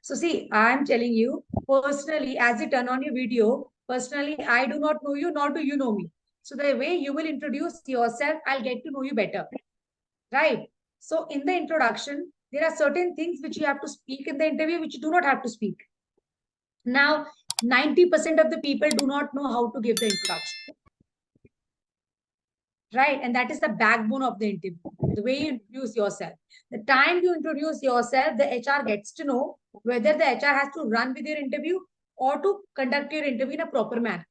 So see, I'm telling you personally, as you turn on your video, personally, I do not know you, nor do you know me. So the way you will introduce yourself, I'll get to know you better, right? So in the introduction, there are certain things which you have to speak in the interview, which you do not have to speak. Now, 90% of the people do not know how to give the introduction, right? And that is the backbone of the interview, the way you introduce yourself. The time you introduce yourself, the HR gets to know whether the HR has to run with your interview or to conduct your interview in a proper manner,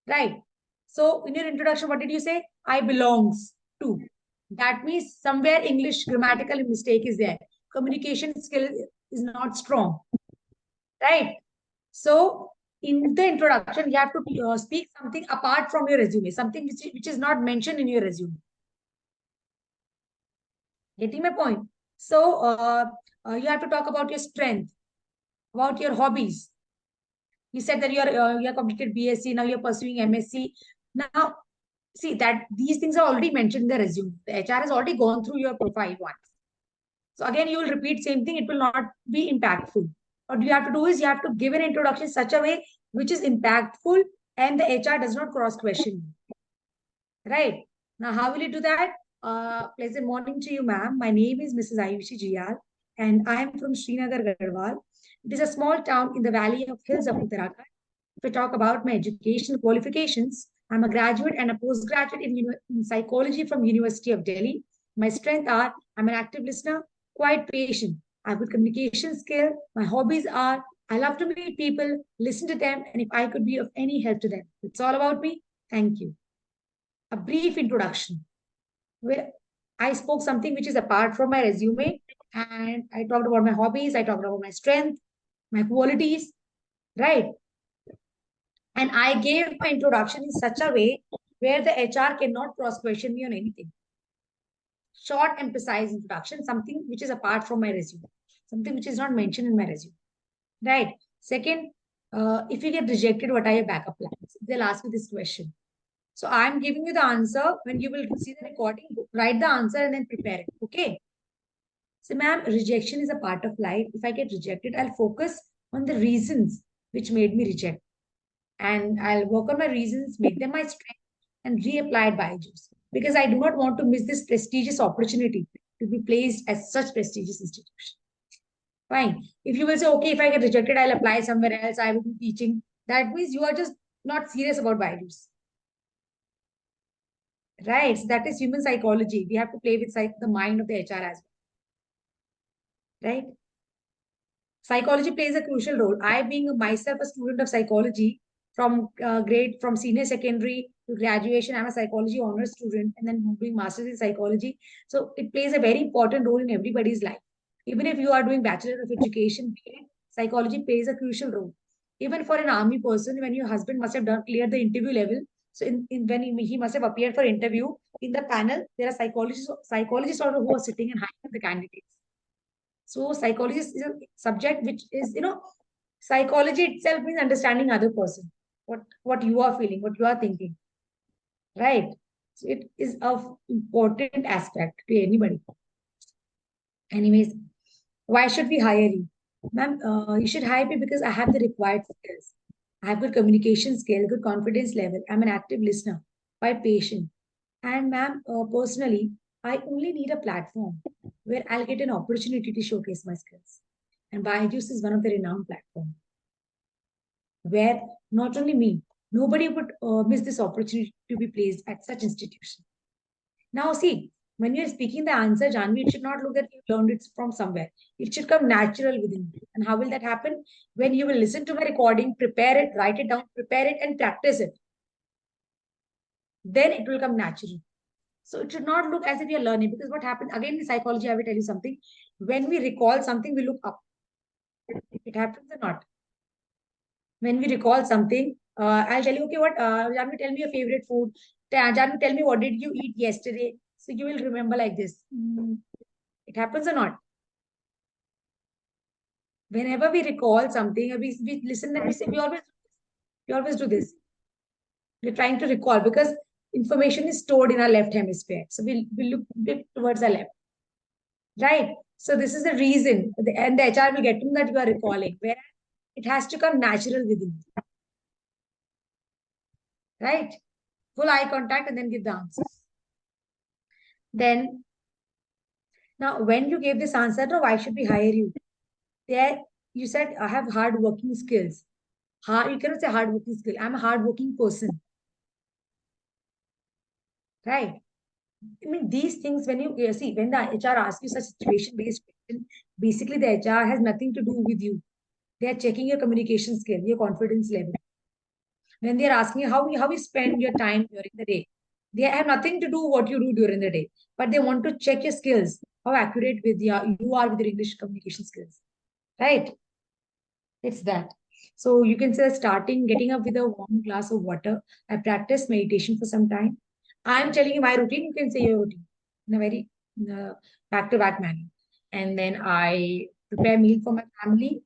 right? So in your introduction, what did you say? I belongs to. That means somewhere English grammatical mistake is there. Communication skill is not strong, right? So in the introduction, you have to speak something apart from your resume, something which is not mentioned in your resume. Getting my point? So you have to talk about your strength, about your hobbies. You said that you are completed BSc, now you're pursuing MSc. Now, see that these things are already mentioned in the resume. The HR has already gone through your profile once. So again, you will repeat same thing. It will not be impactful. What you have to do is you have to give an introduction in such a way which is impactful and the HR does not cross question you. Right. Now, how will you do that? Pleasant morning to you, ma'am. My name is Mrs. Ayushi Jiyal, and I am from Srinagar, Garhwal. It is a small town in the valley of hills of Uttarakhand. If I talk about my educational qualifications, I'm a graduate and a postgraduate in psychology from University of Delhi. My strengths are I'm an active listener, quite patient. I have good communication skill. My hobbies are I love to meet people, listen to them, and if I could be of any help to them. It's all about me. Thank you. A brief introduction where I spoke something which is apart from my resume, and I talked about my hobbies, I talked about my strength, my qualities, right? And I gave my introduction in such a way where the HR cannot cross question me on anything. Short and precise introduction, something which is apart from my resume, something which is not mentioned in my resume, right? Second, if you get rejected, what are your backup plans? They'll ask you this question. So I'm giving you the answer. When you will see the recording, write the answer and then prepare it. Okay. So, ma'am, rejection is a part of life. If I get rejected, I'll focus on the reasons which made me reject. And I'll work on my reasons, make them my strength, and reapply at BYJU'S. Because I do not want to miss this prestigious opportunity to be placed at such prestigious institution. Fine. If you will say, okay, if I get rejected, I'll apply somewhere else, I will be teaching. That means you are just not serious about BYJU'S. Right. So that is human psychology. We have to play with the mind of the HR as well. Right. Psychology plays a crucial role. I, being myself a student of psychology from senior secondary to graduation, I'm a psychology honors student and then doing masters in psychology. So it plays a very important role in everybody's life. Even if you are doing bachelor of education, psychology plays a crucial role. Even for an army person, when your husband must have cleared the interview level, so when he must have appeared for interview in the panel, there are psychologists also who are sitting and hiring the candidates. So psychology is a subject which is, psychology itself means understanding other person, what you are feeling, what you are thinking, right? So it is of important aspect to anybody. Anyways, why should we hire you? Ma'am, you should hire me because I have the required skills. I have good communication skill, good confidence level. I'm an active listener, quite patient. And ma'am, personally, I only need a platform where I'll get an opportunity to showcase my skills. And BYJU'S is one of the renowned platforms where not only me, nobody would miss this opportunity to be placed at such institution. Now, see, when you're speaking the answer, Janvi, it should not look that you learned it from somewhere. It should come natural within you. And how will that happen? When you will listen to my recording, prepare it, write it down, prepare it, and practice it. Then it will come naturally. So it should not look as if you're learning, because what happens again in psychology, I will tell you something. When we recall something, we look up. It happens or not. When we recall something, I'll tell you, okay, Janvi, tell me your favorite food. Janvi, tell me what did you eat yesterday. So you will remember like this. It happens or not. Whenever we recall something, we listen and we always do this. We're trying to recall because information is stored in our left hemisphere. So we look towards our left. Right. So this is the reason, and the HR will get to know that you are recalling, where it has to come natural within you, right? Full eye contact and then give the answer. Then, now when you gave this answer, no, why should we hire you? There, you said, I have hard working skills. You cannot say hard working skill. I'm a hard working person, right? I mean, these things, when you see, when the HR asks you such situation based question, basically the HR has nothing to do with you. They are checking your communication skill, your confidence level. When they are asking you how you spend your time during the day, they have nothing to do what you do during the day, but they want to check your skills, how accurate you are with your English communication skills, right? It's that. So you can say starting, getting up with a warm glass of water. I practice meditation for some time. I'm telling you my routine. You can say your routine in a very back-to-back manner. And then I prepare meal for my family.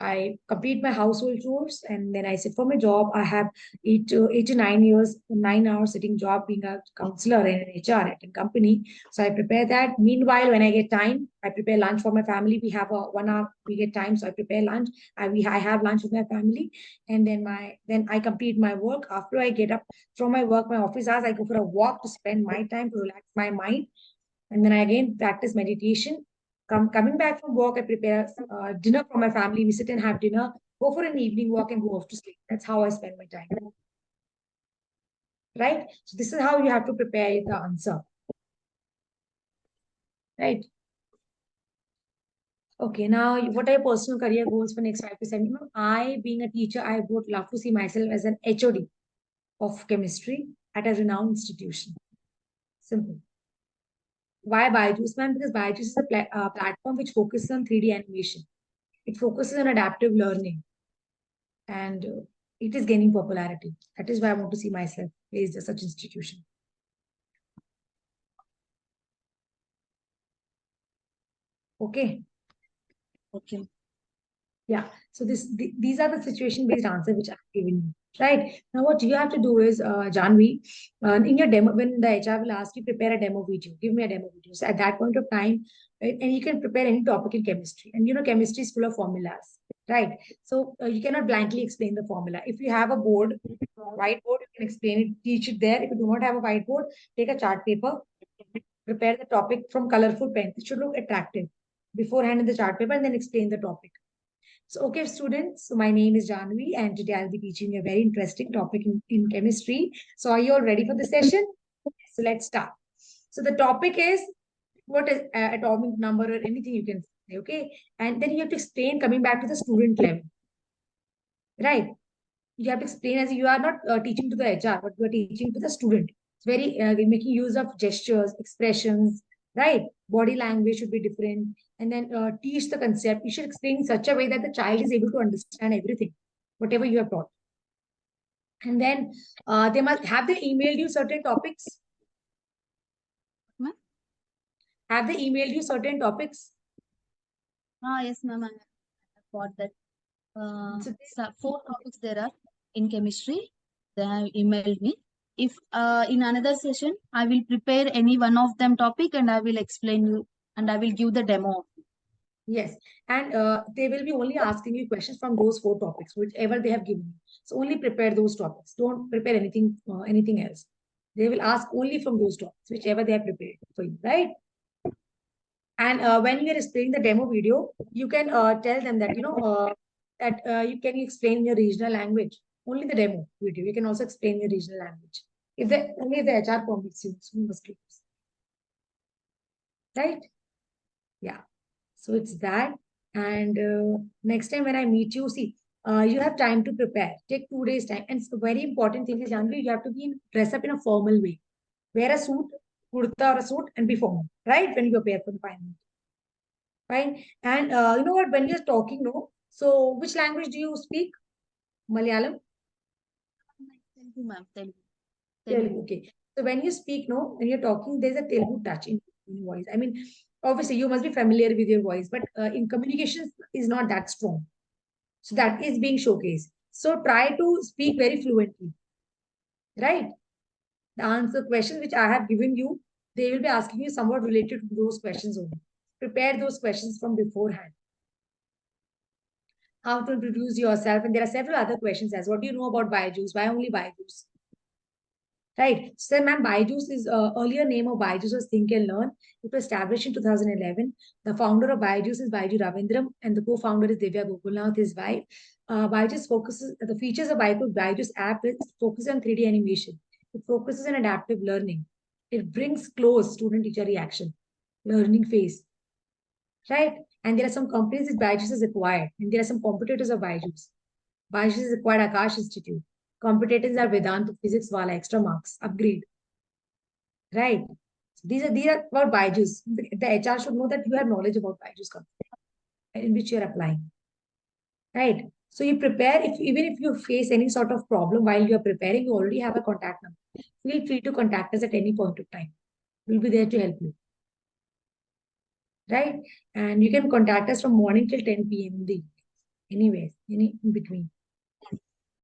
I complete my household chores, and then I sit for my job. I have 8 to 9 years, 9 hours sitting job being a counselor in an HR at a company. So I prepare that. Meanwhile, when I get time, I prepare lunch for my family. We have a 1 hour, we get time, so I prepare lunch. I have lunch with my family, and then I complete my work. After I get up from my work, my office hours, I go for a walk to spend my time to relax my mind, and then I again practice meditation. Coming back from work, I prepare dinner for my family. We sit and have dinner, go for an evening walk, and go off to sleep. That's how I spend my time. Right? So this is how you have to prepare the answer. Right? Okay, now what are your personal career goals for next 5 to 7 months? I, being a teacher, I would love to see myself as an HOD of chemistry at a renowned institution. Simple. Why Byju's, man? Because Byju's is a platform which focuses on 3D animation. It focuses on adaptive learning, and it is gaining popularity. That is why I want to see myself placed at such institution. Okay. Okay. Yeah. So these are the situation based answer which I've given you. Right. Now what you have to do is, Janvi, in your demo, when the HR will ask you, prepare a demo video, give me a demo video. So at that point of time, right, and you can prepare any topic in chemistry. And chemistry is full of formulas, right? So you cannot blankly explain the formula. If you have a board, whiteboard, you can explain it, teach it there. If you do not have a whiteboard, take a chart paper, prepare the topic from colorful pens. It should look attractive beforehand in the chart paper, and then explain the topic. So, okay, students, so my name is Janvi, and today I'll be teaching you a very interesting topic in chemistry. So, are you all ready for the session? So, let's start. So, the topic is what is atomic number or anything you can say, okay? And then you have to explain coming back to the student level, right? You have to explain as you are not teaching to the HR, but you are teaching to the student. It's very making use of gestures, expressions, right? Body language should be different, and then teach the concept. You should explain in such a way that the child is able to understand everything, whatever you have taught. And then they must have they emailed you certain topics. Ma'am? Have they emailed you certain topics? Yes, ma'am. I got that. So So 4 topics there are in chemistry. They have emailed me. If in another session, I will prepare any one of them topic and I will explain you and I will give the demo. yes, and they will be only asking you questions from those 4 topics, whichever they have given you. So only prepare those topics. Don't prepare anything else. They will ask only from those topics, whichever they have prepared for you, right? And when you are explaining the demo video, you can tell them that you can explain in your regional language. Only the demo video. You can also explain in your regional language. If the HR permits you, so you must do this. Right? Yeah. So it's that. And next time when I meet you, see, you have time to prepare. Take 2 days time. And it's a very important thing is, Janvi, you have to dress up in a formal way. Wear a suit, kurta or a suit, and be formal, right? When you appear for the final. Fine. And you know what? When you're talking, no. So which language do you speak? Malayalam? Telugu, ma'am. Telugu. Telugu. Okay. So when you speak, no, when you're talking, there's a Telugu touch in your voice. I mean, obviously you must be familiar with your voice, but in communication is not that strong. So that is being showcased. So try to speak very fluently, right? The answer questions which I have given you, they will be asking you somewhat related to those questions only. prepare those questions from beforehand. How to introduce yourself. And there are several other questions as what do you know about Byju's? Why only Byju's? Right. So, ma'am, Byju's is earlier name of Byju's was Think and Learn. It was established in 2011. The founder of Byju's is Baiju Ravindram, and the co-founder is Divya Gokulath, his wife. Byju's focuses the features of Byju's app is focus on 3D animation. It focuses on adaptive learning. It brings close student-teacher reaction, learning phase. Right. And there are some companies that Byju's is acquired, and there are some competitors of Byju's. Byju's has acquired Akash Institute. Competitors are Vedanta, Physics Wala, Extra Marks, Upgrade. Right. So these are about Byju's. The HR should know that you have knowledge about Byju's company in which you are applying. Right. So you prepare, if even if you face any sort of problem while you are preparing, you already have a contact number. Feel free to contact us at any point of time. We'll be there to help you. Right. And you can contact us from morning till 10 p.m. in the anyways, in between.